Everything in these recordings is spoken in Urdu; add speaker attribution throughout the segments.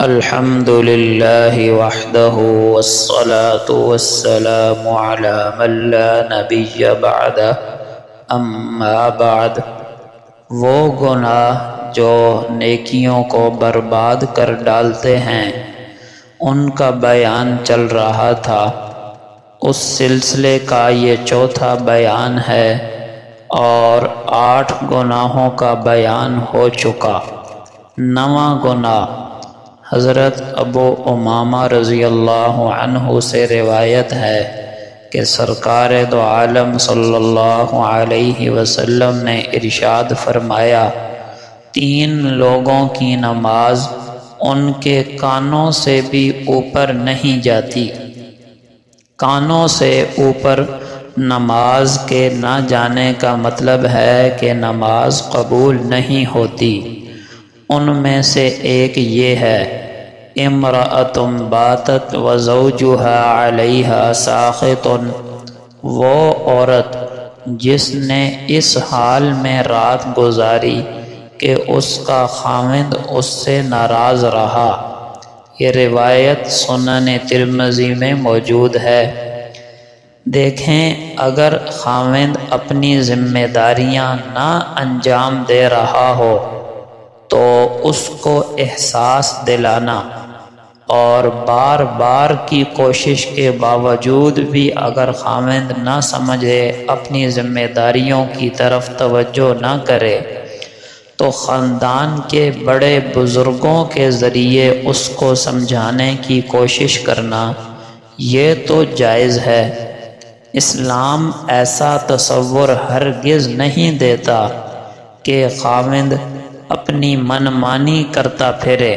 Speaker 1: الحمد للہ وحدہ والصلاة والسلام علی من لا نبی بعدہ اما بعد۔ وہ گناہ جو نیکیوں کو برباد کر ڈالتے ہیں ان کا بیان چل رہا تھا۔ اس سلسلے کا یہ چوتھا بیان ہے اور 8 گناہوں کا بیان ہو چکا۔ 9واں گناہ حضرت ابو امامہ رضی اللہ عنہ سے روایت ہے کہ سرکار دو عالم صلی اللہ علیہ وسلم نے ارشاد فرمایا، 3 لوگوں کی نماز ان کے کانوں سے بھی اوپر نہیں جاتی۔ کانوں سے اوپر نماز کے نہ جانے کا مطلب ہے کہ نماز قبول نہیں ہوتی۔ ان میں سے ایک یہ ہے، امرأۃ باتت وزوجها علیہا ساخط، وہ عورت جس نے اس حال میں رات گزاری کہ اس کا خاوند اس سے ناراض رہا۔ یہ روایت سنن ترمذی میں موجود ہے۔ دیکھیں، اگر خاوند اپنی ذمہ داریاں نہ انجام دے رہا ہو تو اس کو احساس دلانا اور بار بار کی کوشش کے باوجود بھی اگر خاوند نہ سمجھے، اپنی ذمہ داریوں کی طرف توجہ نہ کرے تو خاندان کے بڑے بزرگوں کے ذریعے اس کو سمجھانے کی کوشش کرنا یہ تو جائز ہے۔ اسلام ایسا تصور ہرگز نہیں دیتا کہ خاوند اپنی منمانی کرتا پھرے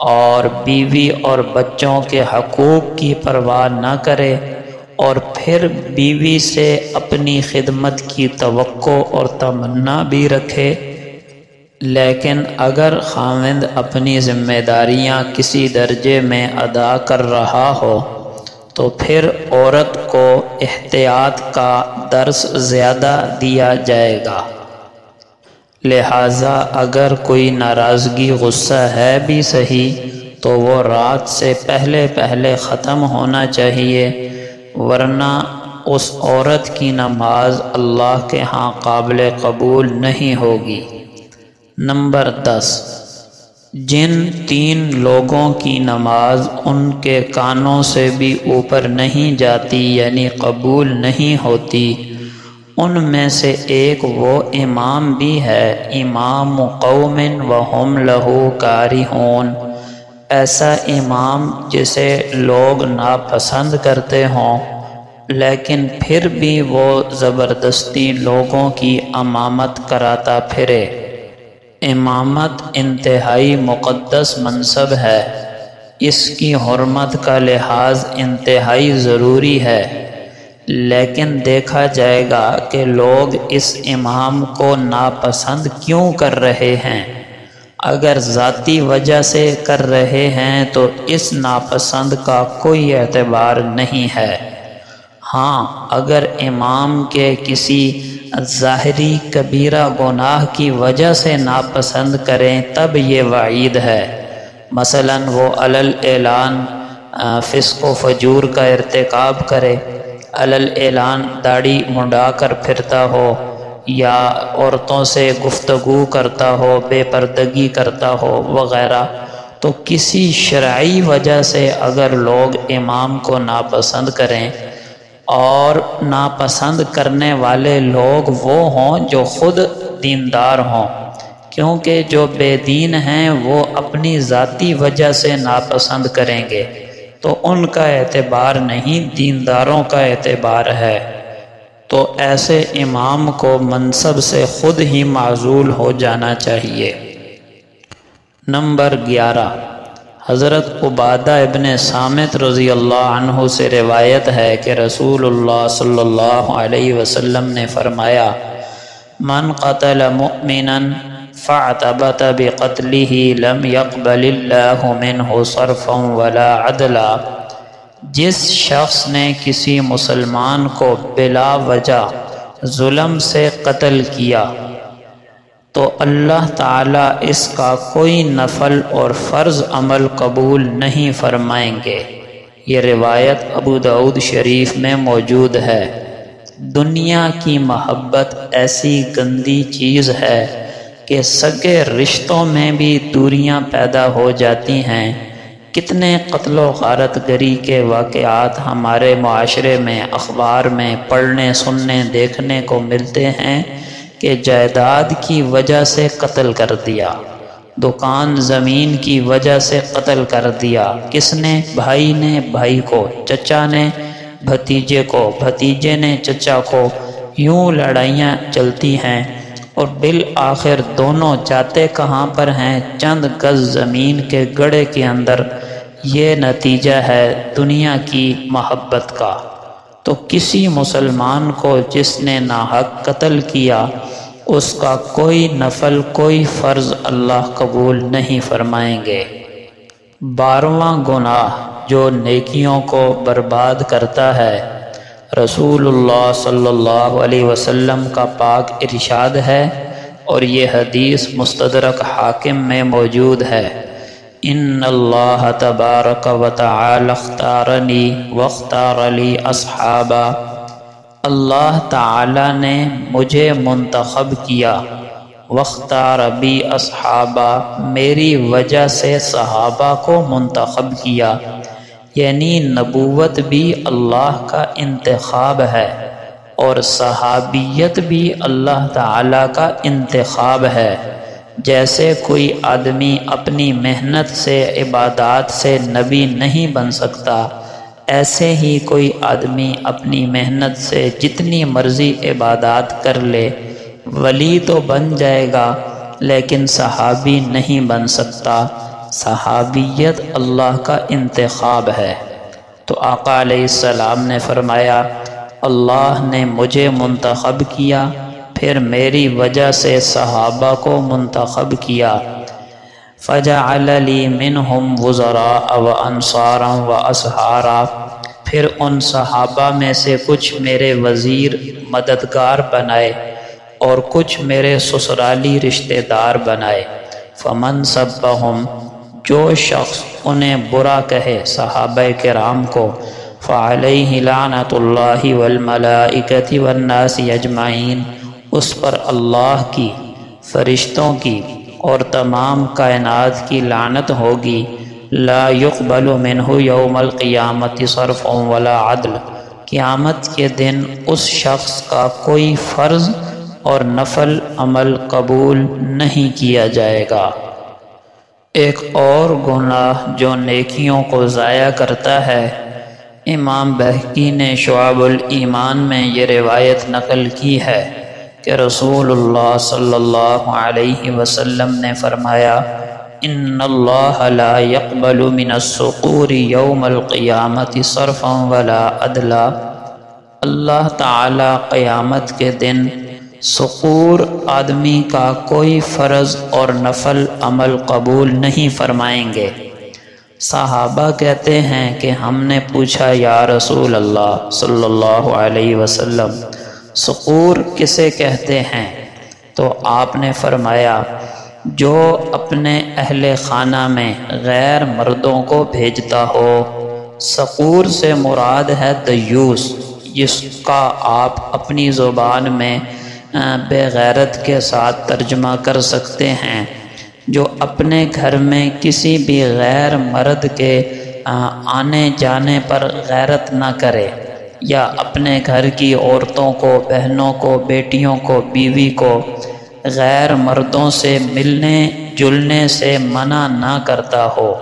Speaker 1: اور بیوی اور بچوں کے حقوق کی پرواہ نہ کرے اور پھر بیوی سے اپنی خدمت کی توقع اور تمنا بھی رکھے۔ لیکن اگر خاوند اپنی ذمہ داریاں کسی درجے میں ادا کر رہا ہو تو پھر عورت کو احتیاط کا درس زیادہ دیا جائے گا۔ لہٰذا اگر کوئی ناراضگی غصہ ہے بھی صحیح تو وہ رات سے پہلے ختم ہونا چاہیے، ورنہ اس عورت کی نماز اللہ کے ہاں قابل قبول نہیں ہوگی۔ نمبر 10، جن 3 لوگوں کی نماز ان کے کانوں سے بھی اوپر نہیں جاتی یعنی قبول نہیں ہوتی، ان میں سے ایک وہ امام بھی ہے، امام قوم وہم لہ کارہون، ایسا امام جسے لوگ ناپسند کرتے ہوں لیکن پھر بھی وہ زبردستی لوگوں کی امامت کراتا پھرے۔ امامت انتہائی مقدس منصب ہے، اس کی حرمت کا لحاظ انتہائی ضروری ہے، لیکن دیکھا جائے گا کہ لوگ اس امام کو ناپسند کیوں کر رہے ہیں۔ اگر ذاتی وجہ سے کر رہے ہیں تو اس ناپسند کا کوئی اعتبار نہیں ہے۔ ہاں، اگر امام کے کسی ظاہری کبیرہ گناہ کی وجہ سے ناپسند کریں تب یہ وعید ہے، مثلا وہ علل اعلان فسق و فجور کا ارتکاب کرے، علل اعلان داڑھی منڈا کر پھرتا ہو یا عورتوں سے گفتگو کرتا ہو، بے پردگی کرتا ہو وغیرہ، تو کسی شرعی وجہ سے اگر لوگ امام کو ناپسند کریں اور ناپسند کرنے والے لوگ وہ ہوں جو خود دیندار ہوں، کیونکہ جو بے دین ہیں وہ اپنی ذاتی وجہ سے ناپسند کریں گے تو ان کا اعتبار نہیں، دینداروں کا اعتبار ہے، تو ایسے امام کو منصب سے خود ہی معزول ہو جانا چاہیے۔ نمبر 11، حضرت عبادہ ابن صامت رضی اللہ عنہ سے روایت ہے کہ رسول اللہ صلی اللہ علیہ وسلم نے فرمایا، من قتل مؤمنا فاعتبت بقتله لم يقبل اللہ منہ صرفا ولا عدلا، جس شخص نے کسی مسلمان کو بلا وجہ ظلم سے قتل کیا تو اللہ تعالیٰ اس کا کوئی نفل اور فرض عمل قبول نہیں فرمائیں گے۔ یہ روایت ابو داؤد شریف میں موجود ہے۔ دنیا کی محبت ایسی گندی چیز ہے کہ سگے رشتوں میں بھی دوریاں پیدا ہو جاتی ہیں۔ کتنے قتل و غارت گری کے واقعات ہمارے معاشرے میں اخبار میں پڑھنے سننے دیکھنے کو ملتے ہیں کہ جائیداد کی وجہ سے قتل کر دیا، دکان زمین کی وجہ سے قتل کر دیا۔ کس نے؟ بھائی نے بھائی کو، چچا نے بھتیجے کو، بھتیجے نے چچا کو، یوں لڑائیاں چلتی ہیں اور بالآخر دونوں جاتے کہاں پر ہیں؟ چند گز زمین کے گڑھے کے اندر۔ یہ نتیجہ ہے دنیا کی محبت کا۔ تو کسی مسلمان کو جس نے ناحق قتل کیا، اس کا کوئی نفل کوئی فرض اللہ قبول نہیں فرمائیں گے۔ 12واں گناہ جو نیکیوں کو برباد کرتا ہے، رسول اللہ صلی اللہ علیہ وسلم کا پاک ارشاد ہے اور یہ حدیث مستدرک حاکم میں موجود ہے۔ ان اللہ تبارک و تعالی اختارنی واختار لی اصحابا، اللہ تعالی نے مجھے منتخب کیا، واختار بی اصحابا، میری وجہ سے صحابہ کو منتخب کیا، یعنی نبوت بھی اللہ کا انتخاب ہے اور صحابیت بھی اللہ تعالیٰ کا انتخاب ہے۔ جیسے کوئی آدمی اپنی محنت سے عبادات سے نبی نہیں بن سکتا، ایسے ہی کوئی آدمی اپنی محنت سے جتنی مرضی عبادات کر لے ولی تو بن جائے گا لیکن صحابی نہیں بن سکتا۔ صحابیت اللہ کا انتخاب ہے۔ تو آقا علیہ السلام نے فرمایا اللہ نے مجھے منتخب کیا، پھر میری وجہ سے صحابہ کو منتخب کیا۔ فجعل لی منہم وزراء و انصارا و اصحارا، پھر ان صحابہ میں سے کچھ میرے وزیر مددگار بنائے اور کچھ میرے سسرالی رشتہ دار بنائے۔ فمن سبہم، جو شخص انہیں برا کہے صحابہ کرام کو، فعلیہ لعنۃ اللہ والملائکۃ والناس اجمعین، اس پر اللہ کی، فرشتوں کی اور تمام کائنات کی لعنت ہوگی۔ لا يقبل منہ یوم القیامت صرف ولا عدل، قیامت کے دن اس شخص کا کوئی فرض اور نفل عمل قبول نہیں کیا جائے گا۔ ایک اور گناہ جو نیکیوں کو ضائع کرتا ہے، امام بہقی نے شعب الایمان میں یہ روایت نقل کی ہے کہ رسول اللہ صلی اللہ علیہ وسلم نے فرمایا ان اللہ لا يقبل من السقور یوم القیامت صرفا ولا عدلا، اللہ تعالی قیامت کے دن سقور آدمی کا کوئی فرض اور نفل عمل قبول نہیں فرمائیں گے۔ صحابہ کہتے ہیں کہ ہم نے پوچھا یا رسول اللہ صلی اللہ علیہ وسلم سقور کسے کہتے ہیں؟ تو آپ نے فرمایا جو اپنے اہل خانہ میں غیر مردوں کو بھیجتا ہو۔ سقور سے مراد ہے دیوس، جس کا آپ اپنی زبان میں بے غیرت کے ساتھ ترجمہ کر سکتے ہیں، جو اپنے گھر میں کسی بھی غیر مرد کے آنے جانے پر غیرت نہ کرے، یا اپنے گھر کی عورتوں کو، بہنوں کو، بیٹیوں کو، بیوی کو غیر مردوں سے ملنے جلنے سے منع نہ کرتا ہو۔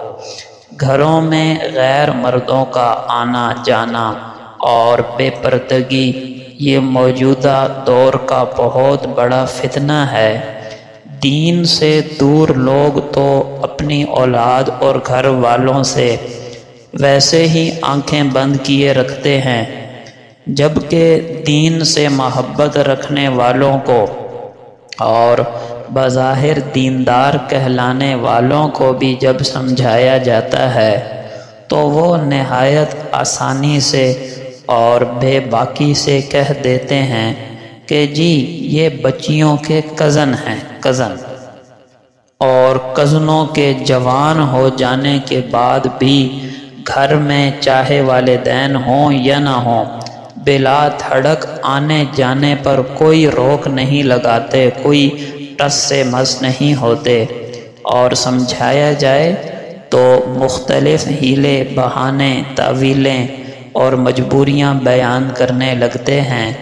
Speaker 1: گھروں میں غیر مردوں کا آنا جانا اور بے پردگی یہ موجودہ دور کا بہت بڑا فتنہ ہے۔ دین سے دور لوگ تو اپنی اولاد اور گھر والوں سے ویسے ہی آنکھیں بند کیے رکھتے ہیں، جبکہ دین سے محبت رکھنے والوں کو اور بظاہر دیندار کہلانے والوں کو بھی جب سمجھایا جاتا ہے تو وہ نہایت آسانی سے اور بے باکی سے کہہ دیتے ہیں کہ جی یہ بچیوں کے کزن ہیں، کزن، اور کزنوں کے جوان ہو جانے کے بعد بھی گھر میں چاہے والدین ہوں یا نہ ہوں بلا دھڑک آنے جانے پر کوئی روک نہیں لگاتے، کوئی ٹس سے مس نہیں ہوتے، اور سمجھایا جائے تو مختلف ہیلے بہانے تعویلیں اور مجبوریاں بیان کرنے لگتے ہیں۔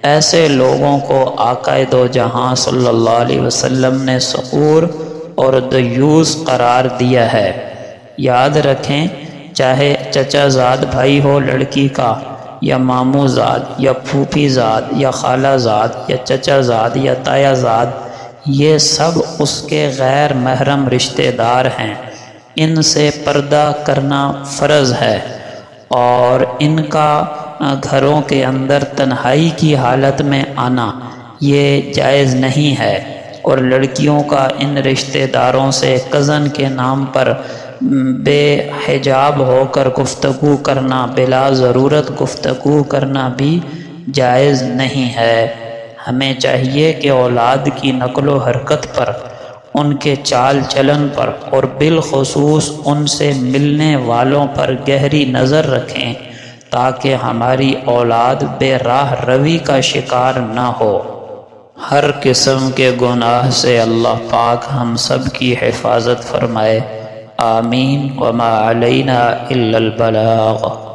Speaker 1: ایسے لوگوں کو آقا دو جہاں صلی اللہ علیہ وسلم نے سقور اور دیوس قرار دیا ہے۔ یاد رکھیں، چاہے چچا زاد بھائی ہو لڑکی کا، یا ماموں زاد، یا پھوپھی زاد، یا خالہ زاد، یا چچا زاد، یا تایا زاد، یہ سب اس کے غیر محرم رشتہ دار ہیں۔ ان سے پردہ کرنا فرض ہے، اور ان کا گھروں کے اندر تنہائی کی حالت میں آنا یہ جائز نہیں ہے، اور لڑکیوں کا ان رشتہ داروں سے کزن کے نام پر بے حجاب ہو کر گفتگو کرنا، بلا ضرورت گفتگو کرنا بھی جائز نہیں ہے۔ ہمیں چاہیے کہ اولاد کی نقل و حرکت پر، ان کے چال چلن پر، اور بالخصوص ان سے ملنے والوں پر گہری نظر رکھیں تاکہ ہماری اولاد بے راہ روی کا شکار نہ ہو۔ ہر قسم کے گناہ سے اللہ پاک ہم سب کی حفاظت فرمائے، آمین۔ وما علینا الا البلاغ۔